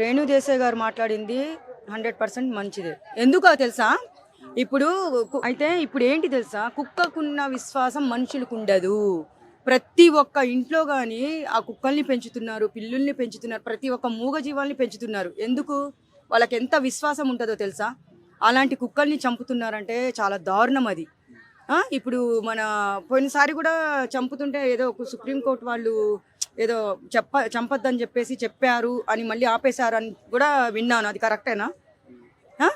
రేణు దేశాయ్ గారు మాట్లాడింది 100% మంచిదే. ఎందుకో తెలుసా? ఇప్పుడు అయితే ఇప్పుడు ఏంటి తెలుసా? కుక్కకున్న విశ్వాసం మనుషులకు ఉండదు. ప్రతి ఒక్క ఇంట్లో గాని ఆ కుక్కల్ని పెంచుతున్నారు, పిల్లుల్ని పెంచుతున్నారు, ప్రతి ఒక్క మూగజీవాల్ని పెంచుతున్నారు. ఎందుకు? వాళ్ళకి ఎంత విశ్వాసం ఉంటదో తెలుసా? అలాంటి కుక్కల్ని చంపుతున్నారంటే చాలా దారుణం అది. ఇప్పుడు మన పోయినసారి కూడా చంపుతుంటే ఏదో ఒక సుప్రీంకోర్టు వాళ్ళు ఏదో చంపొద్దని చెప్పేసి చెప్పారు అని మళ్ళీ ఆపేశారు అని కూడా విన్నాను. అది కరెక్టేనా? ఆ?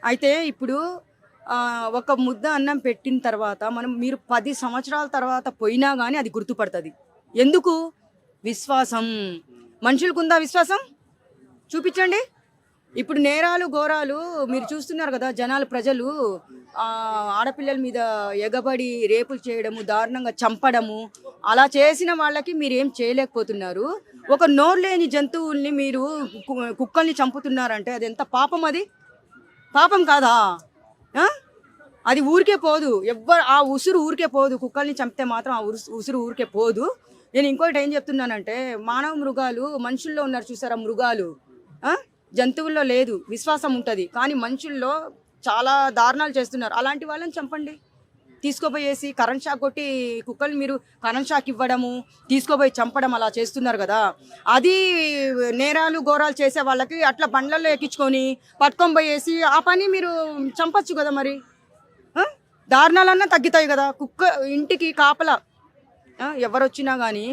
అయితే ఇప్పుడు ఒక ముద్ద అన్నం పెట్టిన తర్వాత మీరు 10 సంవత్సరాల తర్వాత పోయినా కానీ అది గుర్తుపడుతుంది. ఎందుకు? విశ్వాసం. మనుషులకుందా విశ్వాసం? చూపించండి. ఇప్పుడు నేరాలు ఘోరాలు మీరు చూస్తున్నారు కదా, జనాలు ప్రజలు ఆడపిల్లల మీద ఎగబడి రేపులు చేయడము, దారుణంగా చంపడము, అలా చేసిన వాళ్ళకి మీరేం చేయలేకపోతున్నారు. ఒక నోరు లేని జంతువుల్ని మీరు కుక్కల్ని చంపుతున్నారంటే అది ఎంత పాపం? అది పాపం కాదా? అది ఊరికే పోదు. ఆ ఉసురు ఊరికే పోదు. కుక్కల్ని చంపితే మాత్రం ఆ ఉసురు ఊరికే పోదు. నేను ఇంకోటి ఏం చెప్తున్నానంటే, మానవ మృగాలు మనుషుల్లో ఉన్నారు చూసారా, మృగాలు జంతువుల్లో లేదు. విశ్వాసం ఉంటుంది, కానీ మనుషుల్లో చాలా దారుణాలు చేస్తున్నారు. అలాంటి వాళ్ళని చంపండి. తీసుకోపోయేసి కరెంట్ షాక్ కొట్టి కుక్కల్ని మీరు కరెంట్ షాక్ ఇవ్వడము, తీసుకోపోయి చంపడం అలా చేస్తున్నారు కదా. అది నేరాలు ఘోరాలు చేసే వాళ్ళకి అట్లా బండ్లలో ఎక్కించుకొని పట్టుకొని పోయేసి ఆ పని మీరు చంపచ్చు కదా. మరి దారుణాలన్నా తగ్గుతాయి కదా. కుక్క ఇంటికి కాపలా ఎవరు వచ్చినా కానీ